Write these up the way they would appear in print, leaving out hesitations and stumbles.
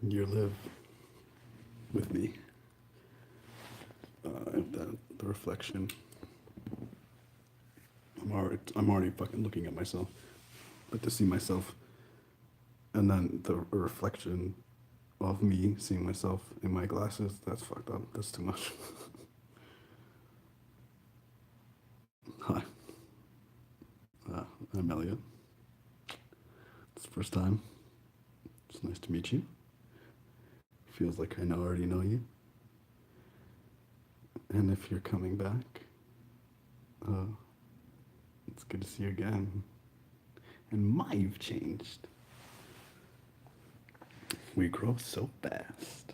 You live with me. The reflection. I'm already fucking looking at myself, but to see myself, and then the reflection of me seeing myself in my glasses. That's fucked up. That's too much. Hi, I'm Elliot. It's the first time. It's nice to meet you. Feels like I already know you. And if you're coming back, uh, it's good to see you again. And my, you've changed. We grow so fast.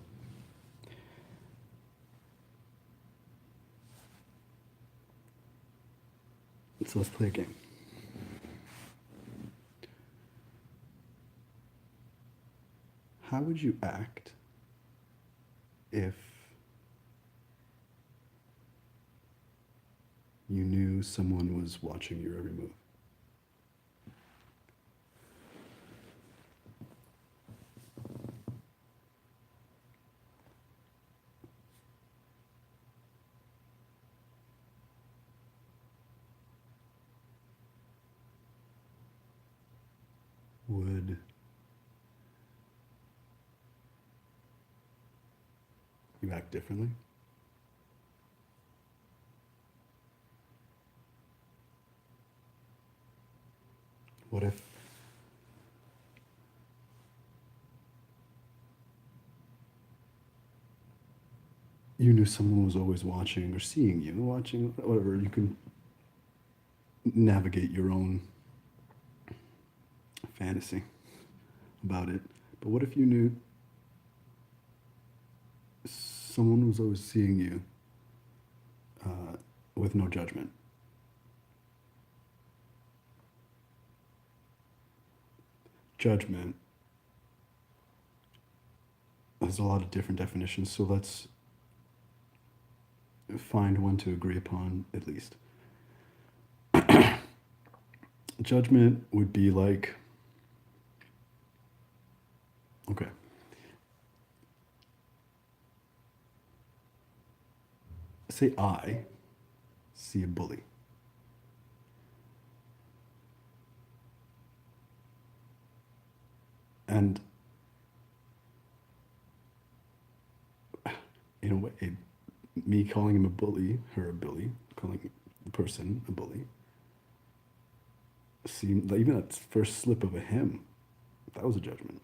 So let's play a game. How would you act if you knew someone was watching your every move? Would you act differently? What if you knew someone was always watching or seeing you, watching, whatever? You can navigate your own fantasy about it. But what if you knew someone was always seeing you with no judgment? Judgment has a lot of different definitions, so let's find one to agree upon at least. Judgment would be like, okay, say I see a bully. And in a way, me calling him a bully, her a bully, calling the person a bully, seemed like even that first slip of a him, that was a judgment.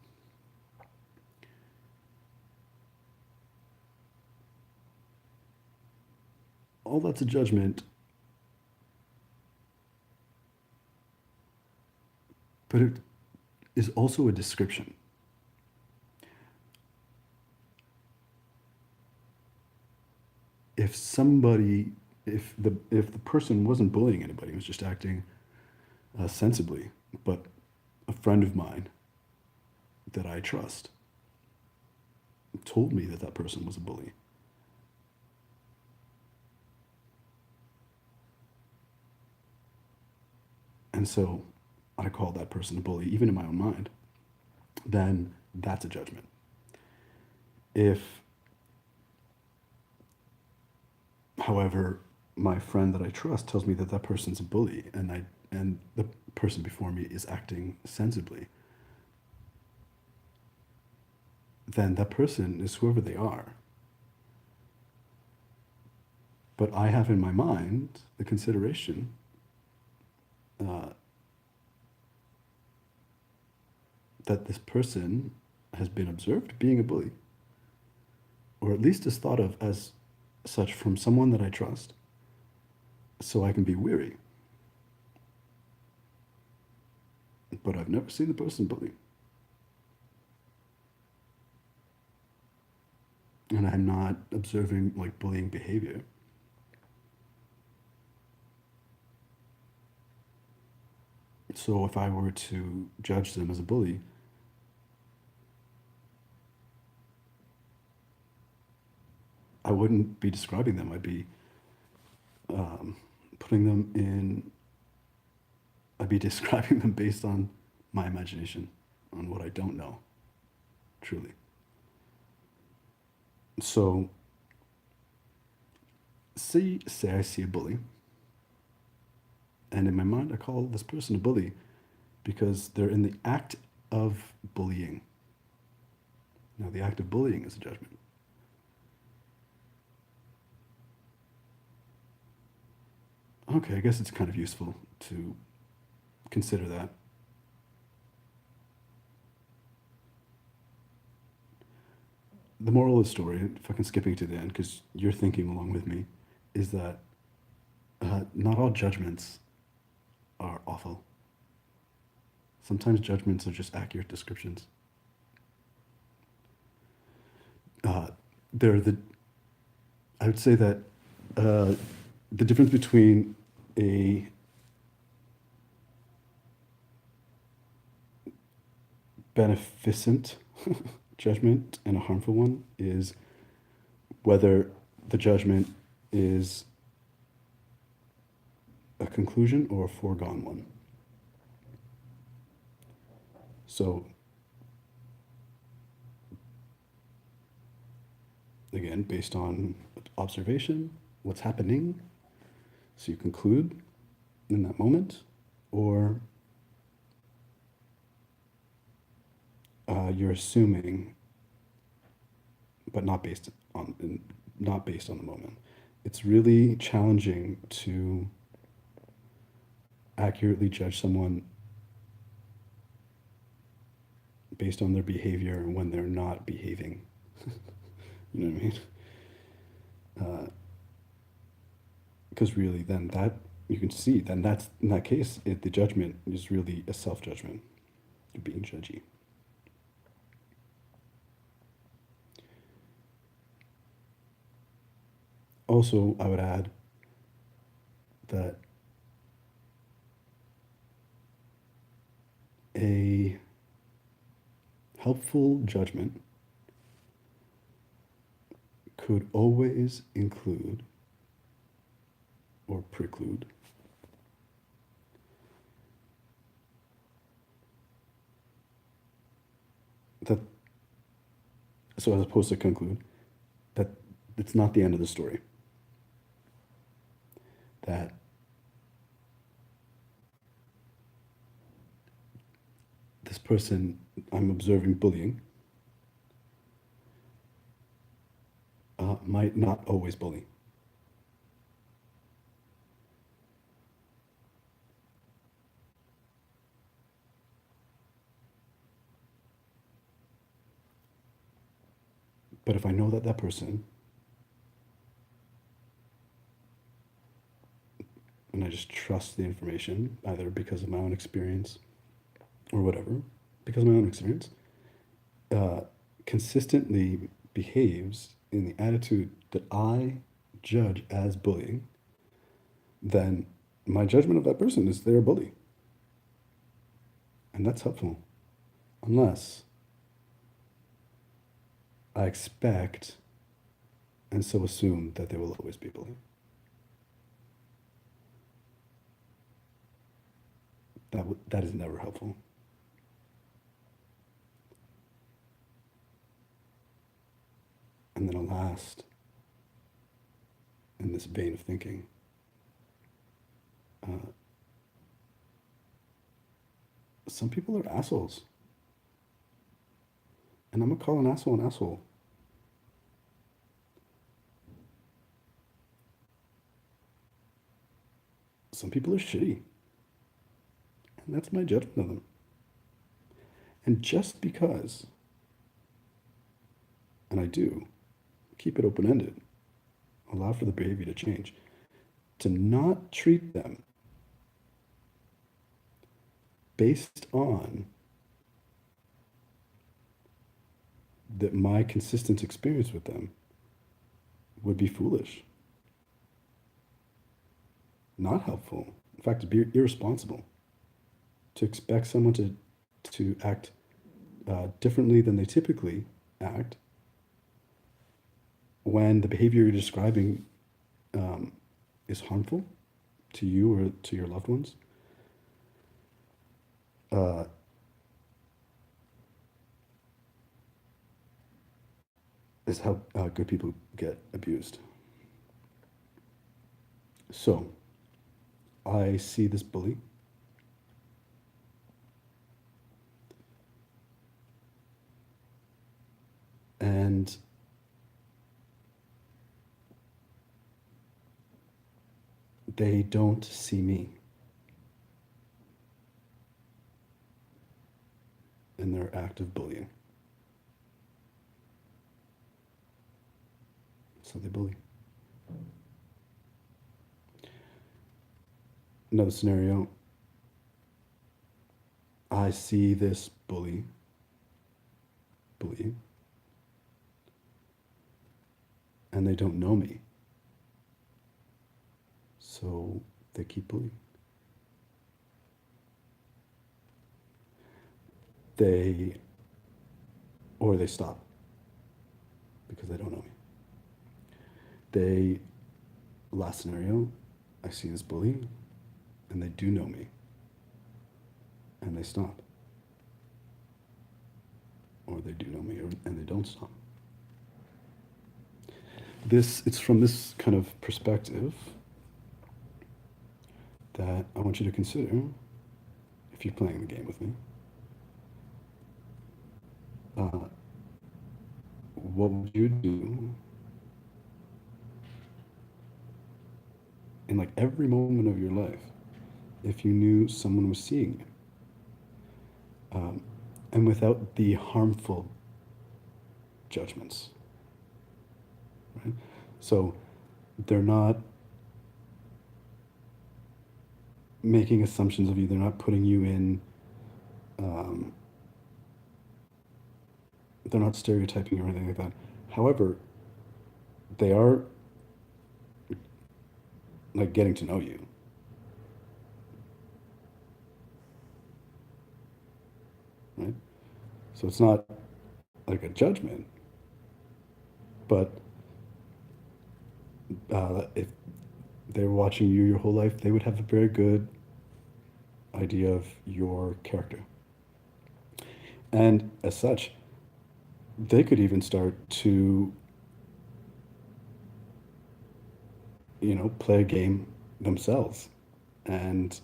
All that's a judgment, but it is also a description. If somebody, if the person wasn't bullying anybody, was just acting sensibly, but a friend of mine that I trust told me that that person was a bully, and so I called that person a bully, even in my own mind, then that's a judgment. If, however, my friend that I trust tells me that that person's a bully, and the person before me is acting sensibly, then that person is whoever they are. But I have in my mind the consideration uh, that this person has been observed being a bully, or at least is thought of as such from someone that I trust, so I can be weary. But I've never seen the person bully. And I'm not observing like bullying behavior. So if I were to judge them as a bully, I wouldn't be describing them. I'd be putting them in, I'd be describing them based on my imagination, on what I don't know, truly. So say I see a bully, and in my mind I call this person a bully because they're in the act of bullying. Now, the act of bullying is a judgment. Okay, I guess it's kind of useful to consider that. The moral of the story, fucking skipping to the end because you're thinking along with me, is that not all judgments are awful. Sometimes judgments are just accurate descriptions. Uh, they're the. I would say that uh, the difference between a beneficent judgment and a harmful one is whether the judgment is a conclusion or a foregone one. So, again, based on observation, what's happening, so you conclude in that moment, or you're assuming, but not based on the moment. It's really challenging to accurately judge someone based on their behavior when they're not behaving. You know what I mean? Because really, then that you can see, then that's in that case, the judgment is really a self judgment. You're being judgy. Also, I would add that a helpful judgment could always include or preclude that, so as opposed to conclude, that it's not the end of the story. That this person I'm observing bullying might not always bully. But if I know that that person, and I just trust the information, either because of my own experience or whatever, because of my own experience, uh, consistently behaves in the attitude that I judge as bullying, then my judgment of that person is they're a bully. And that's helpful. Unless I expect and so assume that they will always be bullied. That is never helpful. And then a last, in this vein of thinking, uh, some people are assholes. And I'm gonna call an asshole an asshole. Some people are shitty. And that's my judgment of them. And just because, and I do, keep it open ended, allow for the behavior to change, to not treat them based on that my consistent experience with them would be foolish, not helpful. In fact, it'd be irresponsible to expect someone to act differently than they typically act when the behavior you're describing is harmful to you or to your loved ones. is how good people get abused. So I see this bully, and they don't see me in their act of bullying. So they bully. Another scenario, I see this bullying, and they don't know me. So they keep bullying. They, or they stop because they don't know me. They, last scenario, I see this bully and they do know me and they stop. Or they do know me and they don't stop. It's from this kind of perspective that I want you to consider if you're playing the game with me. What would you do in like every moment of your life if you knew someone was seeing you, and without the harmful judgments, right? So they're not making assumptions of you. They're not putting you in. Um, they're not stereotyping or anything like that. However, they are like getting to know you, right? So it's not like a judgment, but if they were watching you your whole life, they would have a very good idea of your character. And as such, they could even start to, play a game themselves and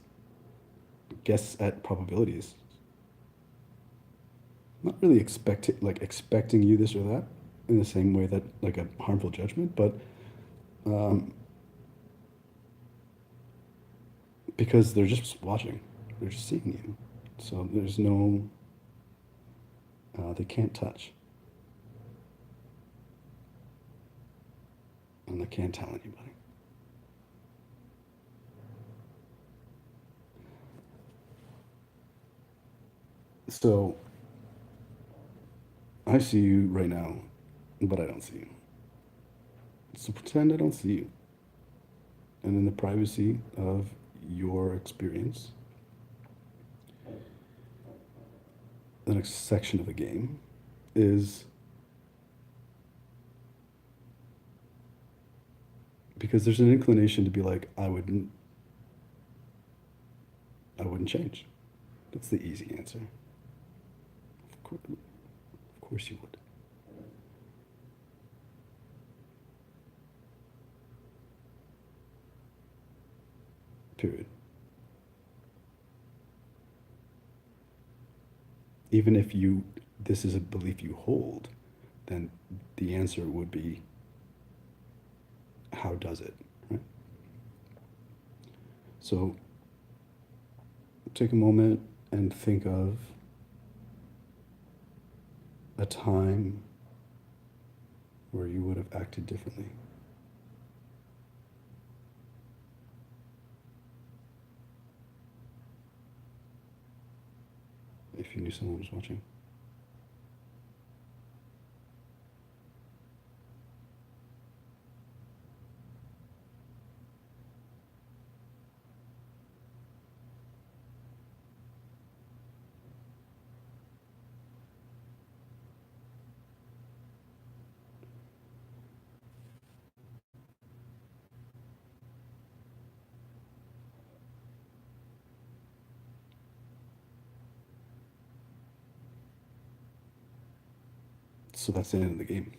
guess at probabilities. Not really expecting you this or that in the same way that like a harmful judgment, but um, because they're just watching, they're just seeing you. So there's no, they can't touch and they can't tell anybody. So I see you right now, but I don't see you. So pretend I don't see you. And in the privacy of your experience, the next section of the game is because there's an inclination to be like, I wouldn't change. That's the easy answer. Of course you would. Period. Even if this is a belief you hold, then the answer would be, how does it? Right? So take a moment and think of a time where you would have acted differently. If you knew someone was watching. So that's the end of the game.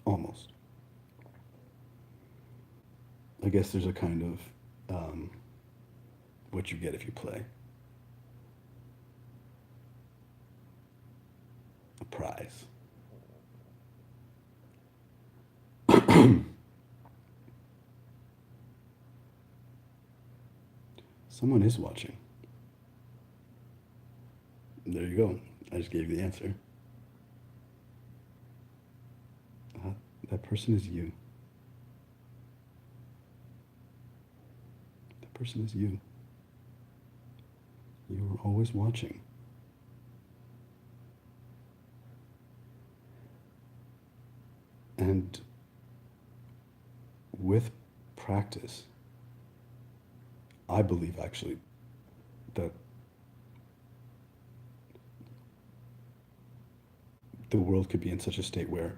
almost. I guess there's a kind of what you get if you play, a prize. Someone is watching. There you go. I just gave you the answer. Uh, that person is you. That person is you. You are always watching. And with practice, I believe actually that the world could be in such a state where,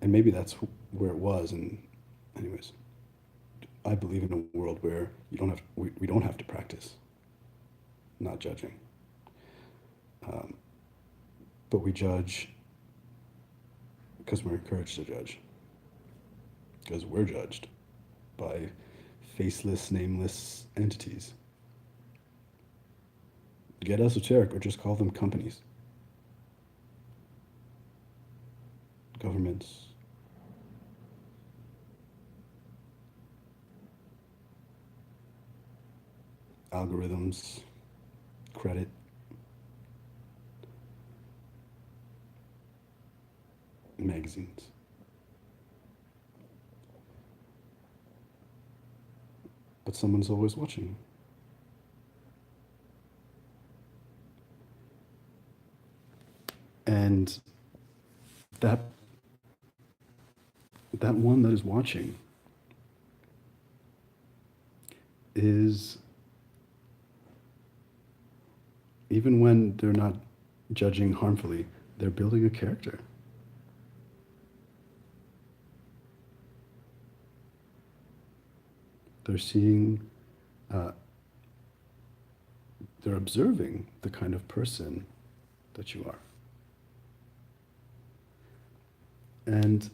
and maybe that's where it was, and anyways, I believe in a world where we don't have to practice not judging. Um, but we judge because we're encouraged to judge, because we're judged by faceless, nameless entities. Get esoteric or just call them companies, governments, algorithms, credit, magazines. But someone's always watching. And that that one that is watching is, even when they're not judging harmfully, they're building a character. They're seeing, uh, they're observing the kind of person that you are. And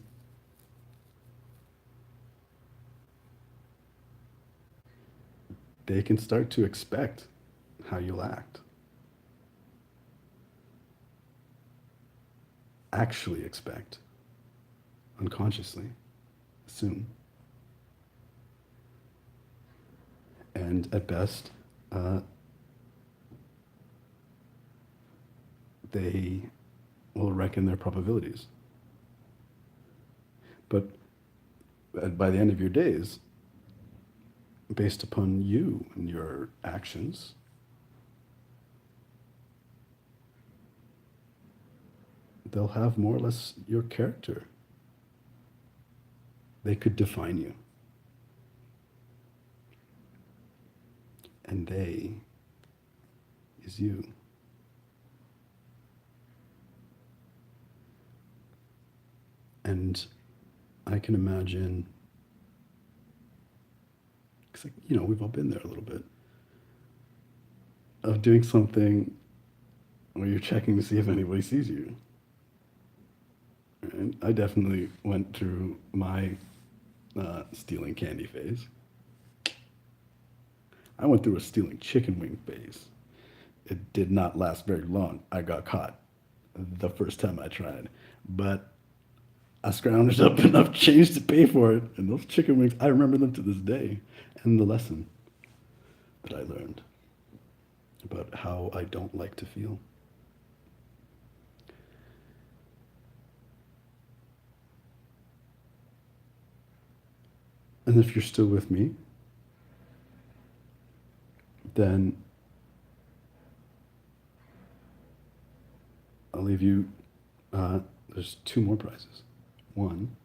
they can start to expect how you'll act. Actually expect, unconsciously, assume. And at best, they will reckon their probabilities. But by the end of your days, based upon you and your actions, they'll have more or less your character. They could define you. And they is you. And I can imagine, because we've all been there a little bit, of doing something where you're checking to see if anybody sees you. And I definitely went through my stealing candy phase. I went through a stealing chicken wing phase. It did not last very long. I got caught the first time I tried. But I scrounged up enough change to pay for it. And those chicken wings, I remember them to this day. And the lesson that I learned about how I don't like to feel. And if you're still with me, then I'll leave you, there's two more prizes. One,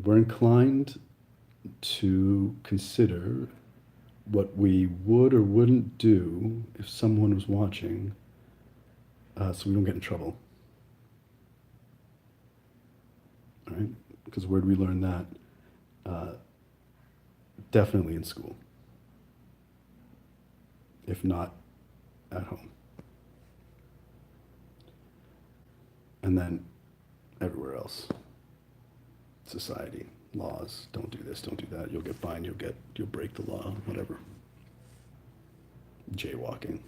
we're inclined to consider what we would or wouldn't do if someone was watching, so we don't get in trouble. All right? Because where do we learn that? Definitely in school, if not at home. And then everywhere else. Society, laws, don't do this, don't do that. You'll get fined, you'll break the law, whatever. Jaywalking.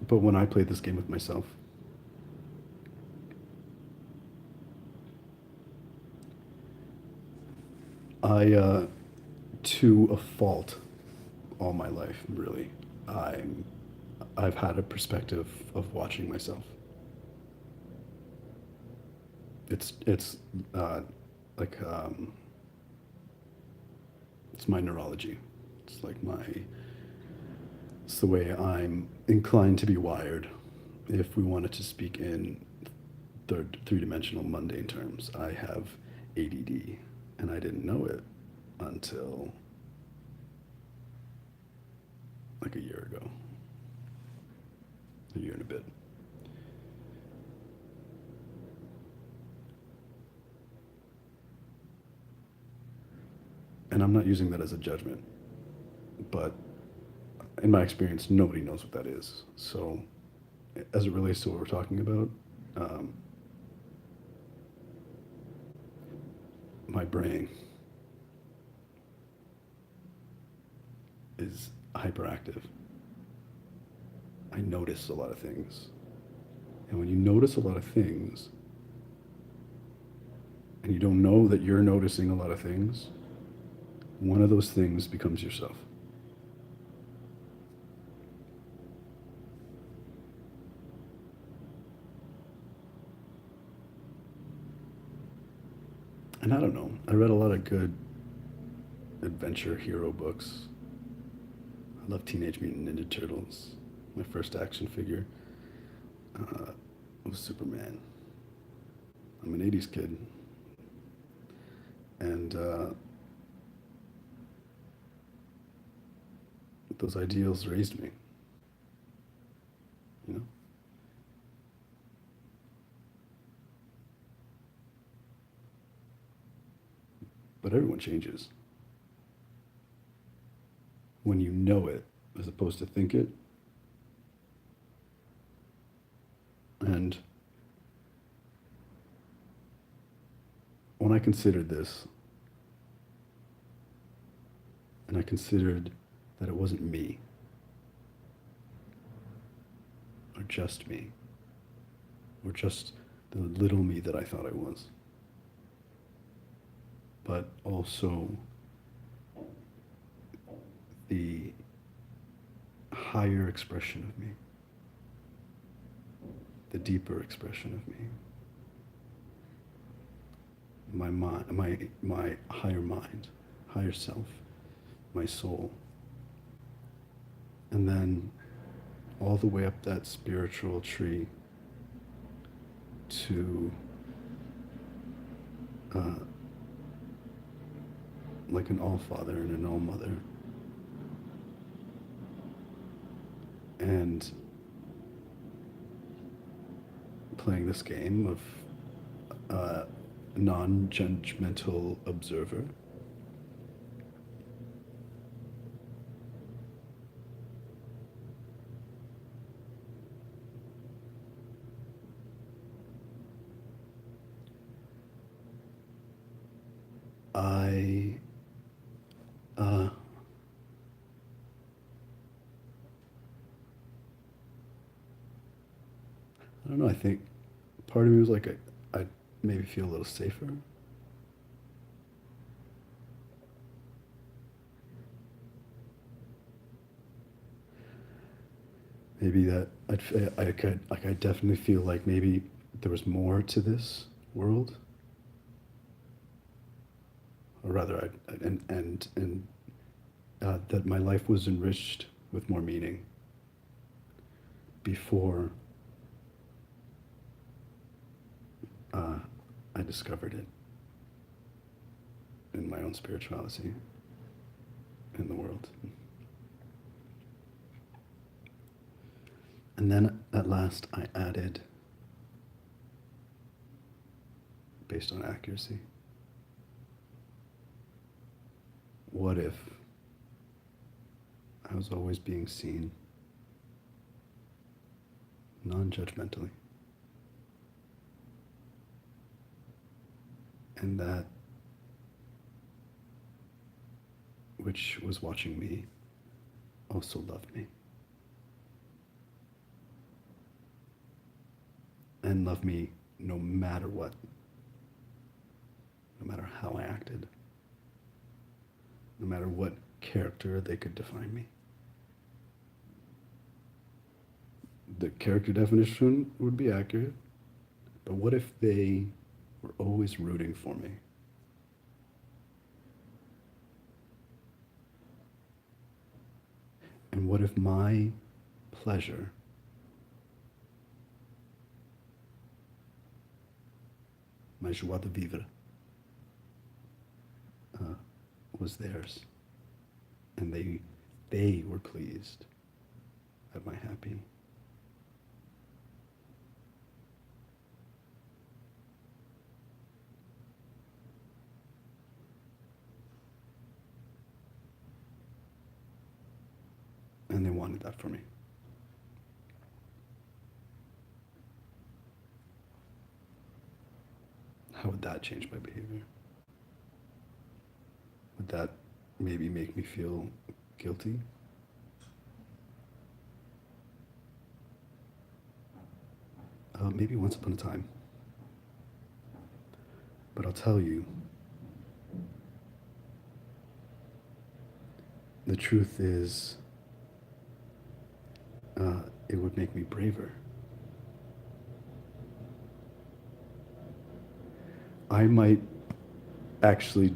But when I played this game with myself, to a fault, all my life, really, I'm, I've had a perspective of watching myself. It's uh, like it's my neurology. It's like it's the way I'm inclined to be wired. If we wanted to speak in three-dimensional mundane terms, I have ADD, and I didn't know it until like a year ago, a year and a bit. And I'm not using that as a judgment, but in my experience, nobody knows what that is. So, as it relates to what we're talking about, um, my brain is hyperactive. I notice a lot of things. And when you notice a lot of things, and you don't know that you're noticing a lot of things, one of those things becomes yourself. And I don't know, I read a lot of good adventure hero books. I love Teenage Mutant Ninja Turtles. My first action figure was Superman. I'm an 80s kid. And those ideals raised me, you know? But everyone changes. When you know it, as opposed to think it. And when I considered this, and I considered that it wasn't me, or just me, or just the little me that I thought I was, but also the higher expression of me, the deeper expression of me, my mind, my higher mind, higher self, my soul. And then all the way up that spiritual tree to like an all-father and an all-mother. And playing this game of non-judgmental observer. I I don't know. I think part of me was like I maybe feel a little safer. Maybe that I could like I definitely feel like maybe there was more to this world, or rather, that my life was enriched with more meaning before I discovered it in my own spirituality in the world. And then at last I added based on accuracy? What if I was always being seen non-judgmentally, and that which was watching me also loved me, and loved me no matter what, no matter how I acted, no matter what character they could define me. The character definition would be accurate, but what if they were always rooting for me? And what if my pleasure, my joie de vivre, was theirs, and they were pleased at my happy? And they wanted that for me. How would that change my behavior? Would that maybe make me feel guilty? Maybe once upon a time. But I'll tell you, the truth is, it would make me braver. I might actually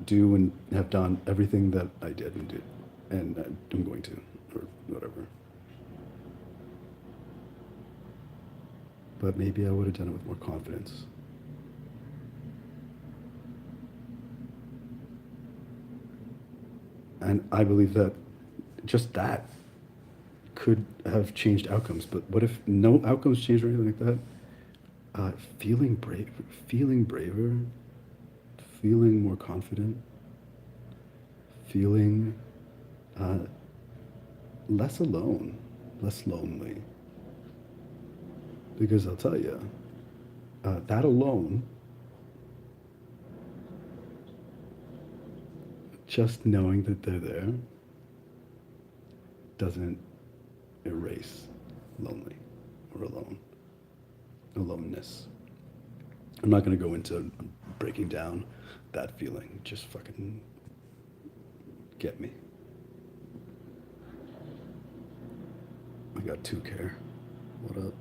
do and have done everything that I did and did, and I'm going to, or whatever. But maybe I would have done it with more confidence. And I believe that just that could have changed outcomes. But what if no outcomes changed or anything like that? Feeling braver, feeling more confident, feeling less alone, less lonely. Because I'll tell you, that alone, just knowing that they're there, doesn't erase lonely or aloneness. I'm not going to go into breaking down that feeling. Just fucking get me. I got 2Care. What up?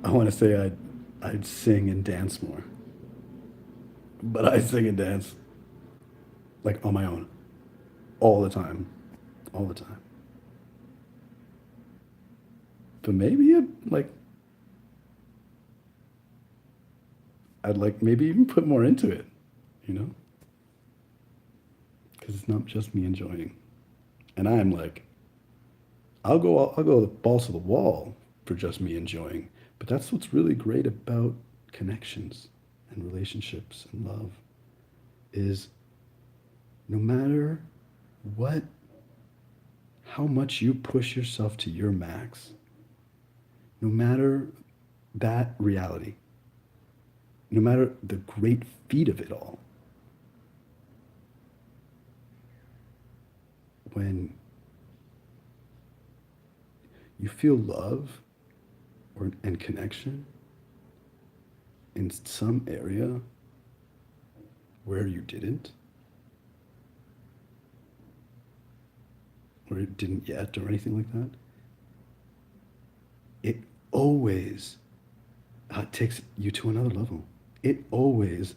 I want to say I'd sing and dance more, but I sing and dance like on my own all the time, all the time. But maybe I'd like maybe even put more into it, you know, because it's not just me enjoying, and I'm like, I'll go balls to the wall for just me enjoying. But that's what's really great about connections and relationships and love is no matter what, how much you push yourself to your max, no matter that reality, no matter the great feat of it all, when you feel love and connection in some area where you didn't, or it didn't yet, or anything like that, it always takes you to another level. It always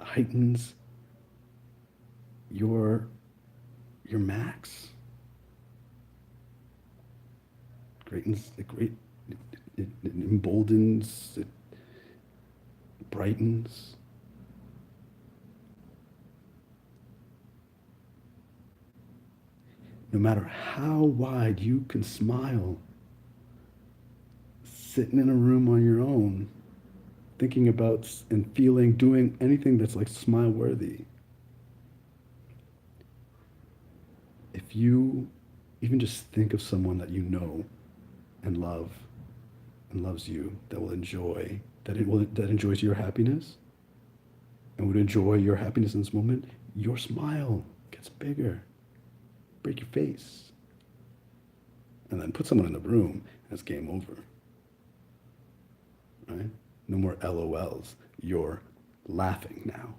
heightens your max. It emboldens, it brightens. No matter how wide you can smile, sitting in a room on your own, thinking about and feeling, doing anything that's like smile worthy. If you even just think of someone that you know and love and loves you, that will enjoy, that enjoys your happiness and would enjoy your happiness in this moment, your smile gets bigger. Break your face. And then put someone in the room and it's game over. Right? No more LOLs. You're laughing now.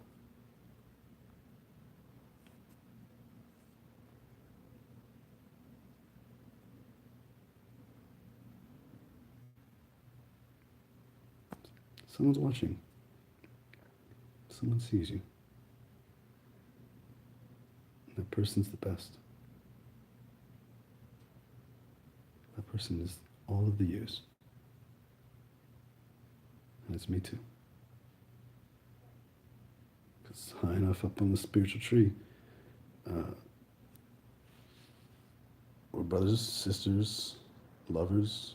Someone's watching. Someone sees you. That person's the best. That person is all of the yous. And it's me too. Because high enough up on the spiritual tree, we're brothers, sisters, lovers,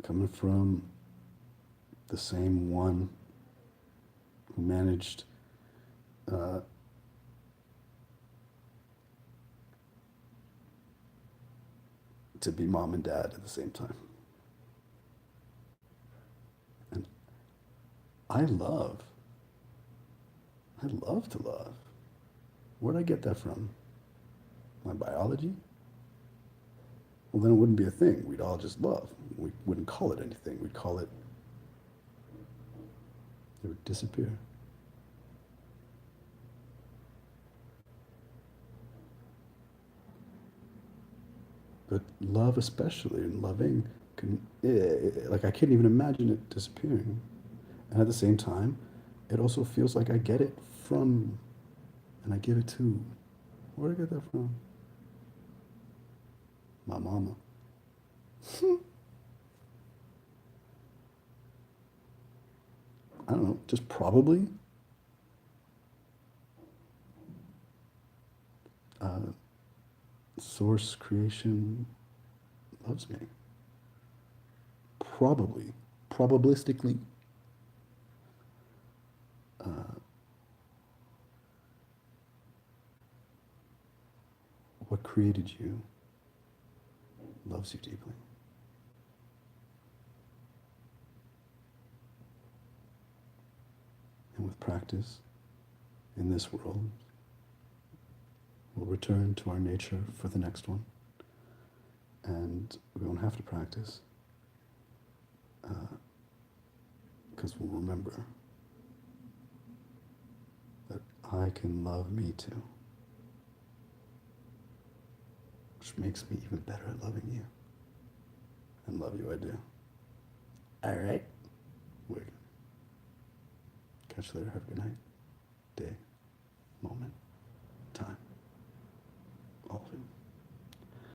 coming from the same one who managed to be mom and dad at the same time. And I love to love. Where'd I get that from? My biology? Well, then it wouldn't be a thing. We'd all just love. We wouldn't call it anything. We'd call it, it would disappear. But love especially, and loving, like I can't even imagine it disappearing. And at the same time, it also feels like I get it from, and I give it to. Where did I get that from? My mama. I don't know, just probably source creation loves me. Probably, probabilistically. What created you loves you deeply. And with practice in this world, we'll return to our nature for the next one. And we won't have to practice because we'll remember that I can love me too, which makes me even better at loving you. And love you I do. All right. Catch you later. Have a good night, day, moment.